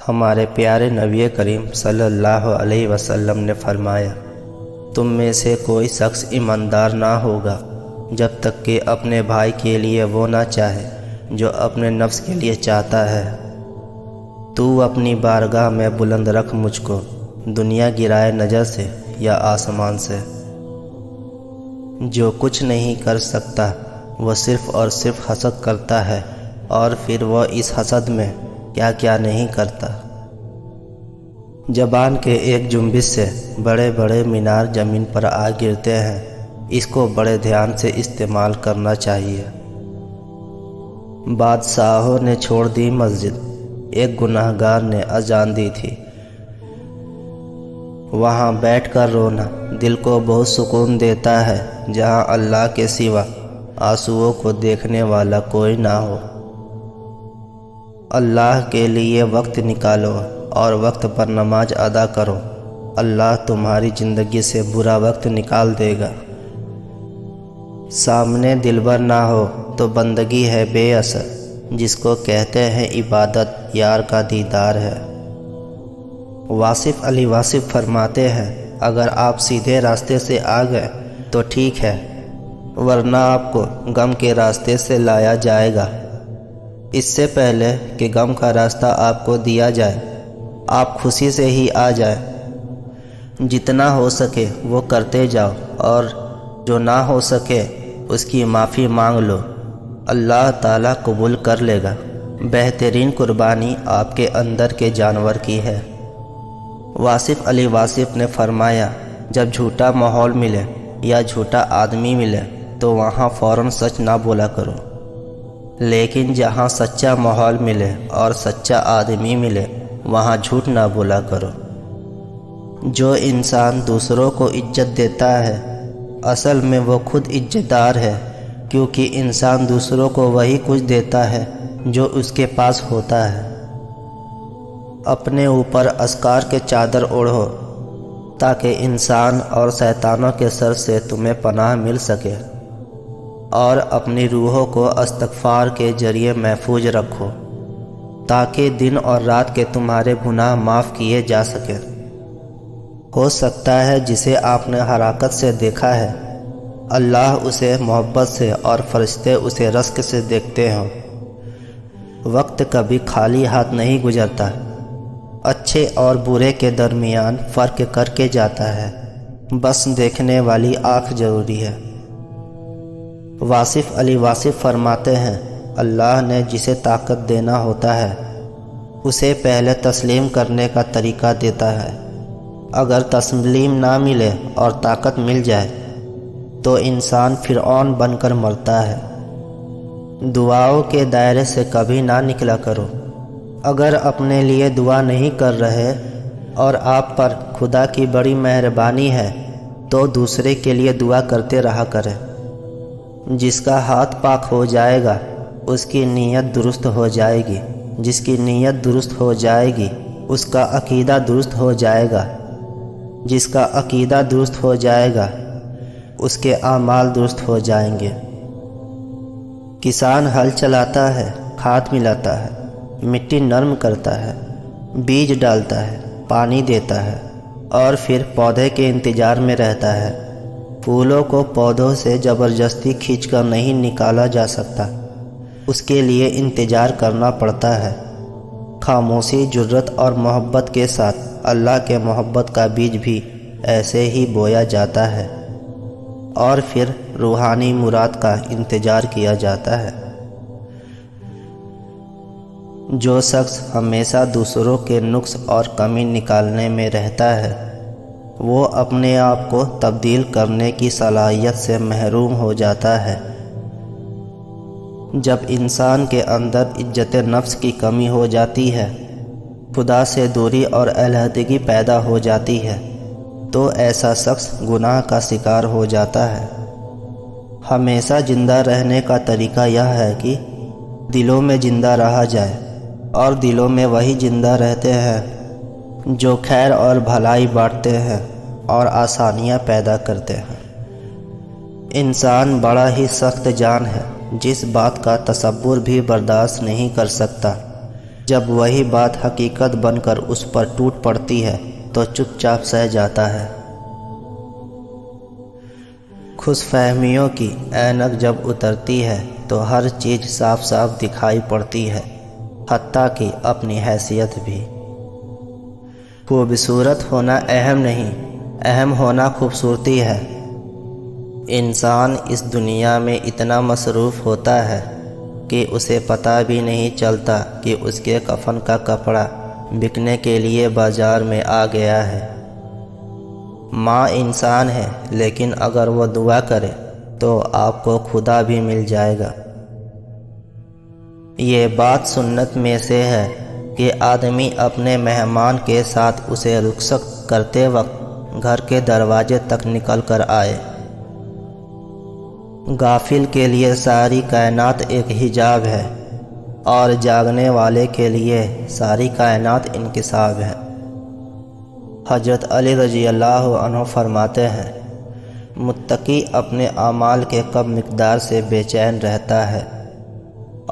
ہمارے پیارے نبی کریم صلی اللہ علیہ وسلم نے فرمایا، تم میں سے کوئی شخص ایماندار نہ ہوگا جب تک کہ اپنے بھائی کے لیے وہ نہ چاہے جو اپنے نفس کے لیے چاہتا ہے۔ تو اپنی بارگاہ میں بلند رکھ مجھ کو، دنیا گرائے نظر سے یا آسمان سے۔ جو کچھ نہیں کر سکتا وہ صرف اور صرف حسد کرتا ہے، اور پھر وہ اس حسد میں کیا کیا نہیں کرتا۔ زبان کے ایک جنبش سے بڑے بڑے مینار زمین پر آ گرتے ہیں، اس کو بڑے دھیان سے استعمال کرنا چاہیے۔ بادشاہوں نے چھوڑ دی مسجد، ایک گناہگار نے اذان دی تھی۔ وہاں بیٹھ کر رونا دل کو بہت سکون دیتا ہے جہاں اللہ کے سوا آنسوؤں کو دیکھنے والا کوئی نہ ہو۔ اللہ کے لیے وقت نکالو اور وقت پر نماز ادا کرو، اللہ تمہاری زندگی سے برا وقت نکال دے گا۔ سامنے دلبر نہ ہو تو بندگی ہے بے اثر، جس کو کہتے ہیں عبادت یار کا دیدار ہے۔ واصف علی واصف فرماتے ہیں، اگر آپ سیدھے راستے سے آ گئے تو ٹھیک ہے، ورنہ آپ کو غم کے راستے سے لایا جائے گا۔ اس سے پہلے کہ غم کا راستہ آپ کو دیا جائے، آپ خوشی سے ہی آ جائیں۔ جتنا ہو سکے وہ کرتے جاؤ، اور جو نہ ہو سکے اس کی معافی مانگ لو، اللہ تعالیٰ قبول کر لے گا۔ بہترین قربانی آپ کے اندر کے جانور کی ہے۔ واصف علی واصف نے فرمایا، جب جھوٹا ماحول ملے یا جھوٹا آدمی ملے تو وہاں فوراً سچ نہ بولا کرو، لیکن جہاں سچا ماحول ملے اور سچا آدمی ملے وہاں جھوٹ نہ بولا کرو۔ جو انسان دوسروں کو عزت دیتا ہے اصل میں وہ خود عزت دار ہے، کیونکہ انسان دوسروں کو وہی کچھ دیتا ہے جو اس کے پاس ہوتا ہے۔ اپنے اوپر اسکار کے چادر اوڑھو تاکہ انسان اور شیطانوں کے سر سے تمہیں پناہ مل سکے، اور اپنی روحوں کو استغفار کے ذریعے محفوظ رکھو تاکہ دن اور رات کے تمہارے گناہ معاف کیے جا سکیں۔ ہو سکتا ہے جسے آپ نے حراکت سے دیکھا ہے اللہ اسے محبت سے اور فرشتے اسے رزق سے دیکھتے ہوں۔ وقت کبھی خالی ہاتھ نہیں گزرتا، اچھے اور برے کے درمیان فرق کر کے جاتا ہے، بس دیکھنے والی آنکھ ضروری ہے۔ واصف علی واصف فرماتے ہیں، اللہ نے جسے طاقت دینا ہوتا ہے اسے پہلے تسلیم کرنے کا طریقہ دیتا ہے۔ اگر تسلیم نہ ملے اور طاقت مل جائے تو انسان فرعون بن کر مرتا ہے۔ دعاؤں کے دائرے سے کبھی نہ نکلا کرو۔ اگر اپنے لیے دعا نہیں کر رہے اور آپ پر خدا کی بڑی مہربانی ہے تو دوسرے کے لیے دعا کرتے رہا کریں۔ جس کا ہاتھ پاک ہو جائے گا اس کی نیت درست ہو جائے گی، جس کی نیت درست ہو جائے گی اس کا عقیدہ درست ہو جائے گا، جس کا عقیدہ درست ہو جائے گا اس کے اعمال درست ہو جائیں گے۔ کسان ہل چلاتا ہے، کھاد ملاتا ہے، مٹی نرم کرتا ہے، بیج ڈالتا ہے، پانی دیتا ہے، اور پھر پودے کے انتظار میں رہتا ہے۔ پھولوں کو پودوں سے زبردستی کھینچ کر نہیں نکالا جا سکتا، اس کے لیے انتظار کرنا پڑتا ہے۔ خاموشی، جرت اور محبت کے ساتھ اللہ کے محبت کا بیج بھی ایسے ہی بویا جاتا ہے، اور پھر روحانی مراد کا انتظار کیا جاتا ہے۔ جو شخص ہمیشہ دوسروں کے نقص اور کمی نکالنے میں رہتا ہے وہ اپنے آپ کو تبدیل کرنے کی صلاحیت سے محروم ہو جاتا ہے۔ جب انسان کے اندر عزت نفس کی کمی ہو جاتی ہے، خدا سے دوری اور علیحدگی پیدا ہو جاتی ہے، تو ایسا شخص گناہ کا شکار ہو جاتا ہے۔ ہمیشہ زندہ رہنے کا طریقہ یہ ہے کہ دلوں میں زندہ رہا جائے، اور دلوں میں وہی زندہ رہتے ہیں جو خیر اور بھلائی بانٹتے ہیں اور آسانیاں پیدا کرتے ہیں۔ انسان بڑا ہی سخت جان ہے، جس بات کا تصور بھی برداشت نہیں کر سکتا جب وہی بات حقیقت بن کر اس پر ٹوٹ پڑتی ہے تو چپ چاپ سہ جاتا ہے۔ خوش فہمیوں کی اینک جب اترتی ہے تو ہر چیز صاف صاف دکھائی پڑتی ہے، حتیٰ کہ اپنی حیثیت بھی۔ خوبصورت ہونا اہم نہیں، اہم ہونا خوبصورتی ہے۔ انسان اس دنیا میں اتنا مصروف ہوتا ہے کہ اسے پتہ بھی نہیں چلتا کہ اس کے کفن کا کپڑا بکنے کے لیے بازار میں آ گیا ہے۔ ماں انسان ہے، لیکن اگر وہ دعا کرے تو آپ کو خدا بھی مل جائے گا۔ یہ بات سنت میں سے ہے کہ آدمی اپنے مہمان کے ساتھ اسے رخصت کرتے وقت گھر کے دروازے تک نکل کر آئے۔ غافل کے لیے ساری کائنات ایک حجاب ہے اور جاگنے والے کے لیے ساری کائنات انکساب ہے۔ حضرت علی رضی اللہ عنہ فرماتے ہیں، متقی اپنے اعمال کے کم مقدار سے بے چین رہتا ہے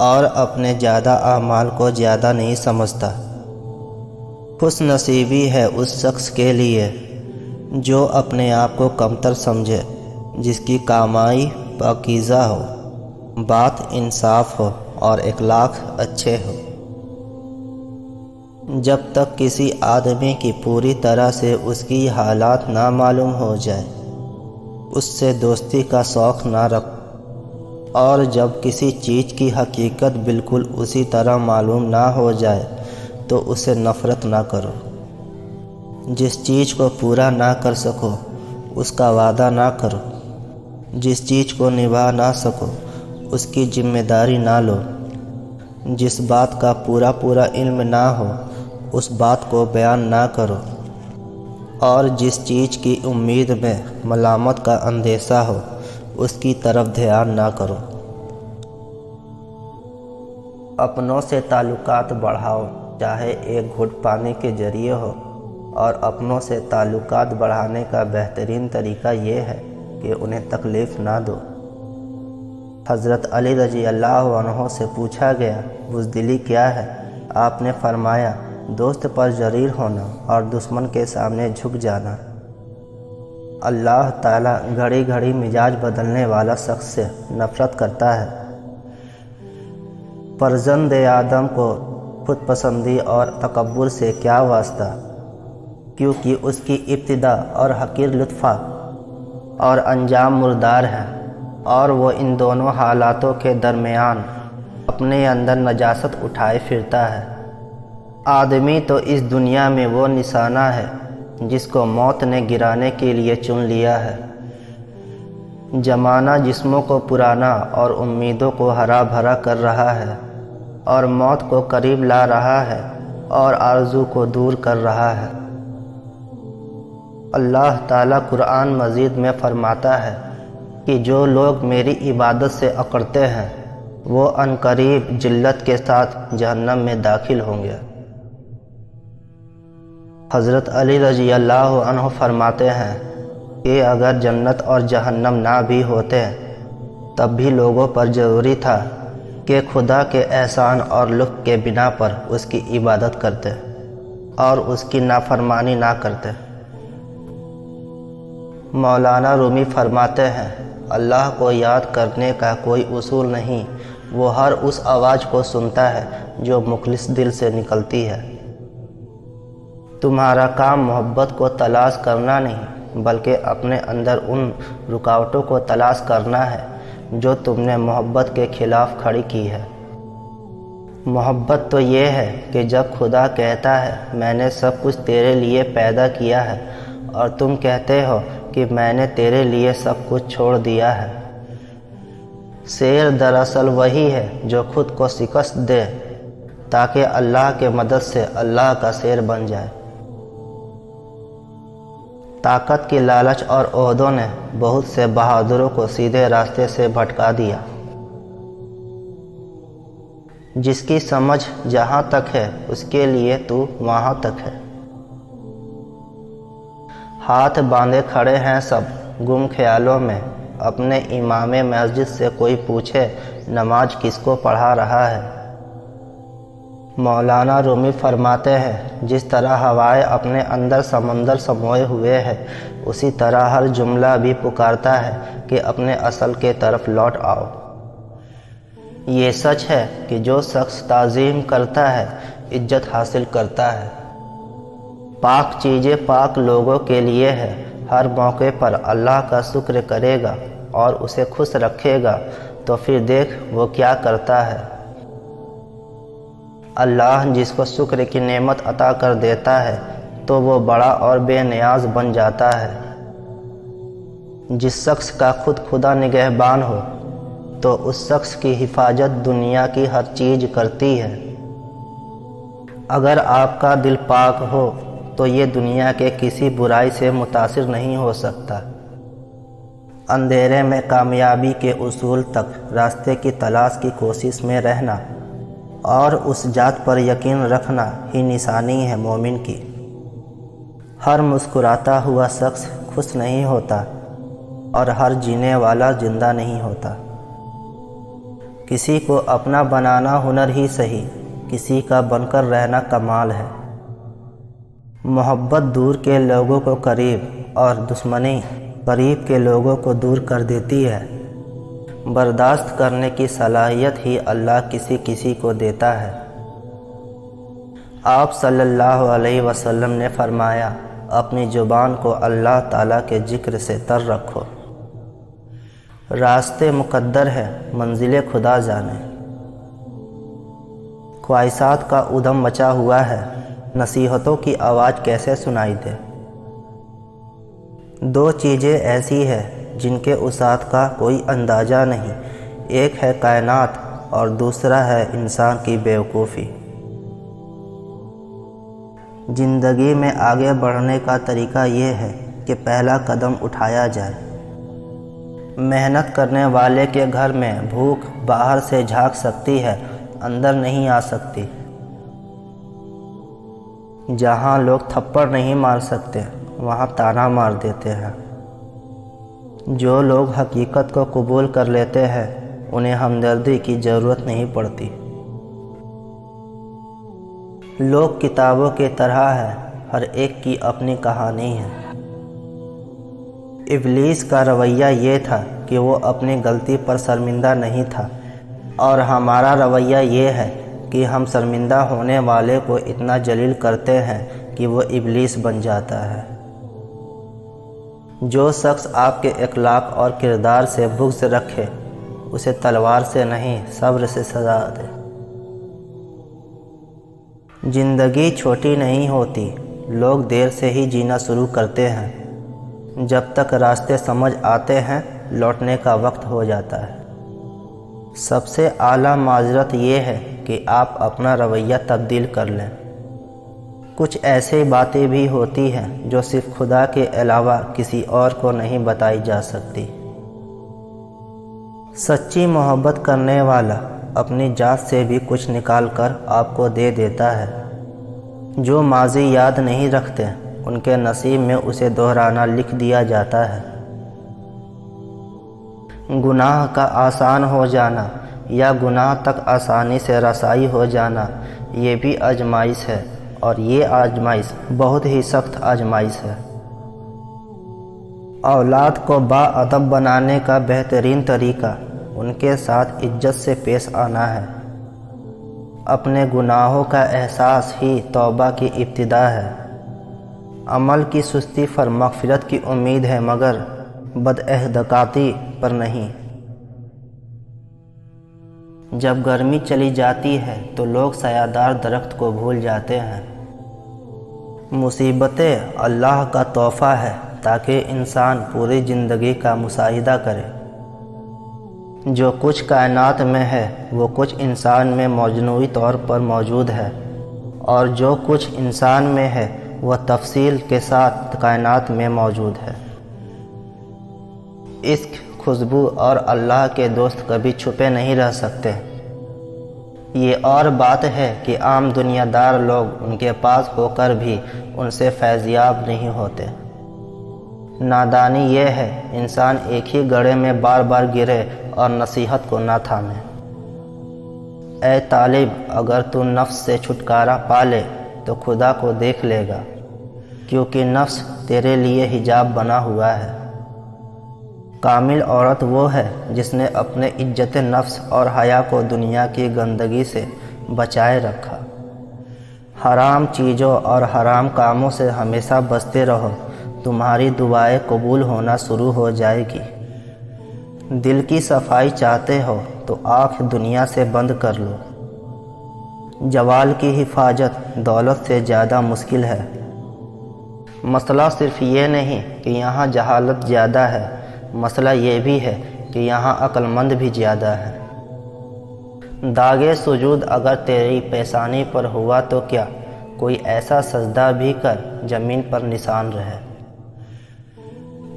اور اپنے زیادہ اعمال کو زیادہ نہیں سمجھتا۔ خوش نصیبی ہے اس شخص کے لیے جو اپنے آپ کو کمتر سمجھے، جس کی کمائی پاکیزہ ہو، بات انصاف ہو اور اخلاق اچھے ہو۔ جب تک کسی آدمی کی پوری طرح سے اس کی حالات نہ معلوم ہو جائے، اس سے دوستی کا شوق نہ رکھ، اور جب کسی چیز کی حقیقت بالکل اسی طرح معلوم نہ ہو جائے تو اسے نفرت نہ کرو۔ جس چیز کو پورا نہ کر سکو اس کا وعدہ نہ کرو، جس چیز کو نبھا نہ سکو اس کی ذمہ داری نہ لو، جس بات کا پورا علم نہ ہو اس بات کو بیان نہ کرو، اور جس چیز کی امید میں ملامت کا اندیشہ ہو اس کی طرف دھیان نہ کرو۔ اپنوں سے تعلقات بڑھاؤ، چاہے ایک گھٹ پانی کے ذریعے ہو، اور اپنوں سے تعلقات بڑھانے کا بہترین طریقہ یہ ہے کہ انہیں تکلیف نہ دو۔ حضرت علی رضی اللہ عنہ سے پوچھا گیا، بزدلی کیا ہے؟ آپ نے فرمایا، دوست پر ذلیل ہونا اور دشمن کے سامنے جھک جانا۔ اللہ تعالیٰ گھڑی گھڑی مزاج بدلنے والا شخص سے نفرت کرتا ہے۔ فرزند آدم کو خود پسندی اور تکبر سے کیا واسطہ، کیونکہ اس کی ابتدا اور حقیر لطفہ اور انجام مردار ہے، اور وہ ان دونوں حالاتوں کے درمیان اپنے اندر نجاست اٹھائے پھرتا ہے۔ آدمی تو اس دنیا میں وہ نشانہ ہے جس کو موت نے گرانے کے لیے چن لیا ہے۔ زمانہ جسموں کو پرانا اور امیدوں کو ہرا بھرا کر رہا ہے، اور موت کو قریب لا رہا ہے اور آرزو کو دور کر رہا ہے۔ اللہ تعالیٰ قرآن مجید میں فرماتا ہے کہ جو لوگ میری عبادت سے اکڑتے ہیں وہ عنقریب ذلت کے ساتھ جہنم میں داخل ہوں گے۔ حضرت علی رضی اللہ عنہ فرماتے ہیں کہ اگر جنت اور جہنم نہ بھی ہوتے تب بھی لوگوں پر ضروری تھا کہ خدا کے احسان اور لطف کے بنا پر اس کی عبادت کرتے اور اس کی نافرمانی نہ کرتے۔ مولانا رومی فرماتے ہیں، اللہ کو یاد کرنے کا کوئی اصول نہیں، وہ ہر اس آواز کو سنتا ہے جو مخلص دل سے نکلتی ہے۔ تمہارا کام محبت کو تلاش کرنا نہیں، بلکہ اپنے اندر ان رکاوٹوں کو تلاش کرنا ہے جو تم نے محبت کے خلاف کھڑی کی ہے۔ محبت تو یہ ہے کہ جب خدا کہتا ہے میں نے سب کچھ تیرے لیے پیدا کیا ہے، اور تم کہتے ہو کہ میں نے تیرے لیے سب کچھ چھوڑ دیا ہے۔ شیر دراصل وہی ہے جو خود کو شکست دے تاکہ اللہ کے مدد سے اللہ کا شیر بن جائے۔ طاقت کی لالچ اور عہدوں نے بہت سے بہادروں کو سیدھے راستے سے بھٹکا دیا۔ جس کی سمجھ جہاں تک ہے اس کے لیے تو وہاں تک ہے۔ ہاتھ باندھے کھڑے ہیں سب گم خیالوں میں، اپنے امام مسجد سے کوئی پوچھے نماز کس کو پڑھا رہا ہے۔ مولانا رومی فرماتے ہیں جس طرح ہوائیں اپنے اندر سمندر سموئے ہوئے ہے اسی طرح ہر جملہ بھی پکارتا ہے کہ اپنے اصل کے طرف لوٹ آؤ۔ یہ سچ ہے کہ جو شخص تعظیم کرتا ہے عزت حاصل کرتا ہے۔ پاک چیزیں پاک لوگوں کے لیے ہے، ہر موقع پر اللہ کا شکر کرے گا اور اسے خوش رکھے گا تو پھر دیکھ وہ کیا کرتا ہے۔ اللہ جس کو شکر کی نعمت عطا کر دیتا ہے تو وہ بڑا اور بے نیاز بن جاتا ہے۔ جس شخص کا خود خدا نگہبان ہو تو اس شخص کی حفاظت دنیا کی ہر چیز کرتی ہے۔ اگر آپ کا دل پاک ہو تو یہ دنیا کے کسی برائی سے متاثر نہیں ہو سکتا۔ اندھیرے میں کامیابی کے اصول تک راستے کی تلاش کی کوشش میں رہنا اور اس ذات پر یقین رکھنا ہی نشانی ہے مومن کی۔ ہر مسکراتا ہوا شخص خوش نہیں ہوتا اور ہر جینے والا زندہ نہیں ہوتا۔ کسی کو اپنا بنانا ہنر ہی صحیح، کسی کا بن کر رہنا کمال ہے۔ محبت دور کے لوگوں کو قریب اور دشمنی قریب کے لوگوں کو دور کر دیتی ہے۔ برداشت کرنے کی صلاحیت ہی اللہ کسی کسی کو دیتا ہے۔ آپ صلی اللہ علیہ وسلم نے فرمایا، اپنی زبان کو اللہ تعالیٰ کے ذکر سے تر رکھو۔ راستے مقدر ہے، منزل خدا جانے۔ خواہشات کا ادھم مچا ہوا ہے، نصیحتوں کی آواز کیسے سنائی دے۔ دو چیزیں ایسی ہیں جن کے وسعت کا کوئی اندازہ نہیں، ایک ہے کائنات اور دوسرا ہے انسان کی بیوقوفی۔ زندگی میں آگے بڑھنے کا طریقہ یہ ہے کہ پہلا قدم اٹھایا جائے۔ محنت کرنے والے کے گھر میں بھوک باہر سے جھانک سکتی ہے، اندر نہیں آ سکتی۔ جہاں لوگ تھپڑ نہیں مار سکتے وہاں تانا مار دیتے ہیں۔ جو لوگ حقیقت کو قبول کر لیتے ہیں انہیں ہمدردی کی ضرورت نہیں پڑتی۔ لوگ کتابوں کی طرح ہے، ہر ایک کی اپنی کہانی ہے۔ ابلیس کا رویہ یہ تھا کہ وہ اپنی غلطی پر شرمندہ نہیں تھا، اور ہمارا رویہ یہ ہے کہ ہم شرمندہ ہونے والے کو اتنا ذلیل کرتے ہیں کہ وہ ابلیس بن جاتا ہے۔ جو شخص آپ کے اخلاق اور کردار سے بغض رکھے اسے تلوار سے نہیں صبر سے سزا دے۔ زندگی چھوٹی نہیں ہوتی، لوگ دیر سے ہی جینا شروع کرتے ہیں۔ جب تک راستے سمجھ آتے ہیں لوٹنے کا وقت ہو جاتا ہے۔ سب سے اعلیٰ معذرت یہ ہے کہ آپ اپنا رویہ تبدیل کر لیں۔ کچھ ایسی باتیں بھی ہوتی ہیں جو صرف خدا کے علاوہ کسی اور کو نہیں بتائی جا سکتی۔ سچی محبت کرنے والا اپنی ذات سے بھی کچھ نکال کر آپ کو دے دیتا ہے۔ جو ماضی یاد نہیں رکھتے ان کے نصیب میں اسے دہرانا لکھ دیا جاتا ہے۔ گناہ کا آسان ہو جانا یا گناہ تک آسانی سے رسائی ہو جانا یہ بھی آزمائش ہے، اور یہ آزمائش بہت ہی سخت آزمائش ہے۔ اولاد کو باادب بنانے کا بہترین طریقہ ان کے ساتھ عزت سے پیش آنا ہے۔ اپنے گناہوں کا احساس ہی توبہ کی ابتدا ہے۔ عمل کی سستی پر مغفرت کی امید ہے مگر بداخلاقی پر نہیں۔ جب گرمی چلی جاتی ہے تو لوگ سایہ دار درخت کو بھول جاتے ہیں۔ مصیبتیں اللہ کا تحفہ ہے تاکہ انسان پوری زندگی کا مشاہدہ کرے۔ جو کچھ کائنات میں ہے وہ کچھ انسان میں مجموعی طور پر موجود ہے، اور جو کچھ انسان میں ہے وہ تفصیل کے ساتھ کائنات میں موجود ہے۔ عشق، خوشبو اور اللہ کے دوست کبھی چھپے نہیں رہ سکتے۔ یہ اور بات ہے کہ عام دنیا دار لوگ ان کے پاس ہو کر بھی ان سے فیضیاب نہیں ہوتے۔ نادانی یہ ہے انسان ایک ہی گڑھے میں بار بار گرے اور نصیحت کو نہ تھامے۔ اے طالب، اگر تو نفس سے چھٹکارا پا لے تو خدا کو دیکھ لے گا، کیونکہ نفس تیرے لیے حجاب بنا ہوا ہے۔ کامل عورت وہ ہے جس نے اپنے عزت نفس اور حیا کو دنیا کی گندگی سے بچائے رکھا۔ حرام چیزوں اور حرام کاموں سے ہمیشہ بچتے رہو، تمہاری دعائیں قبول ہونا شروع ہو جائے گی۔ دل کی صفائی چاہتے ہو تو آنکھ دنیا سے بند کر لو۔ جوال کی حفاظت دولت سے زیادہ مشکل ہے۔ مسئلہ صرف یہ نہیں کہ یہاں جہالت زیادہ ہے، مسئلہ یہ بھی ہے کہ یہاں عقل مند بھی زیادہ ہے۔ داغِ سجود اگر تیری پیشانی پر ہوا تو کیا کوئی ایسا سجدہ بھی کر زمین پر نشان رہے۔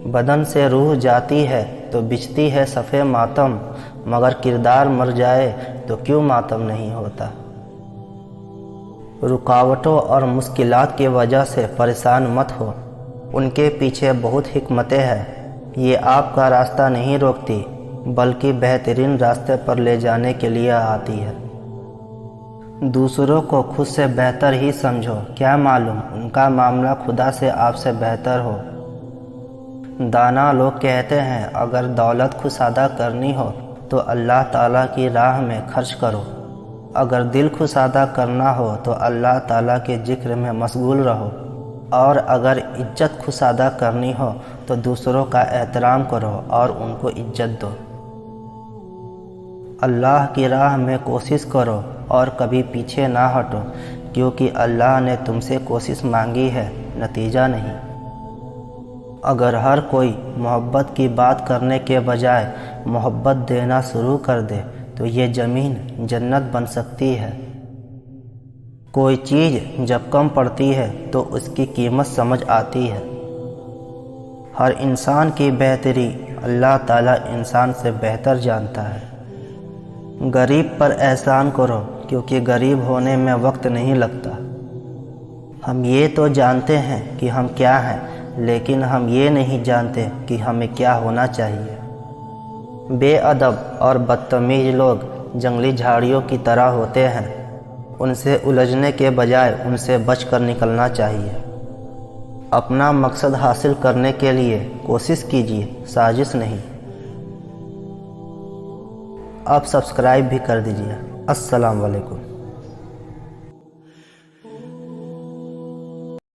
بدن سے روح جاتی ہے تو بچتی ہے صفِ ماتم، مگر کردار مر جائے تو کیوں ماتم نہیں ہوتا۔ رکاوٹوں اور مشکلات کی وجہ سے پریشان مت ہو، ان کے پیچھے بہت حکمتیں ہیں۔ یہ آپ کا راستہ نہیں روکتی بلکہ بہترین راستے پر لے جانے کے لیے آتی ہے۔ دوسروں کو خود سے بہتر ہی سمجھو، کیا معلوم ان کا معاملہ خدا سے آپ سے بہتر ہو۔ دانا لوگ کہتے ہیں اگر دولت کشادہ کرنی ہو تو اللہ تعالیٰ کی راہ میں خرچ کرو، اگر دل کشادہ کرنا ہو تو اللہ تعالیٰ کے ذکر میں مشغول رہو، اور اگر عزت کشادہ کرنی ہو تو دوسروں کا احترام کرو اور ان کو عزت دو۔ اللہ کی راہ میں کوشش کرو اور کبھی پیچھے نہ ہٹو، کیونکہ اللہ نے تم سے کوشش مانگی ہے، نتیجہ نہیں۔ اگر ہر کوئی محبت کی بات کرنے کے بجائے محبت دینا شروع کر دے تو یہ زمین جنت بن سکتی ہے۔ کوئی چیز جب کم پڑتی ہے تو اس کی قیمت سمجھ آتی ہے۔ ہر انسان کی بہتری اللہ تعالیٰ انسان سے بہتر جانتا ہے۔ غریب پر احسان کرو، کیونکہ غریب ہونے میں وقت نہیں لگتا۔ ہم یہ تو جانتے ہیں کہ ہم کیا ہیں، لیکن ہم یہ نہیں جانتے کہ ہمیں کیا ہونا چاہیے۔ بے ادب اور بدتمیز لوگ جنگلی جھاڑیوں کی طرح ہوتے ہیں، ان سے الجھنے کے بجائے ان سے بچ کر نکلنا چاہیے۔ اپنا مقصد حاصل کرنے کے لیے کوشش کیجیے، سازش نہیں۔ اب سبسکرائب بھی کر دیجیے۔ السلام علیکم۔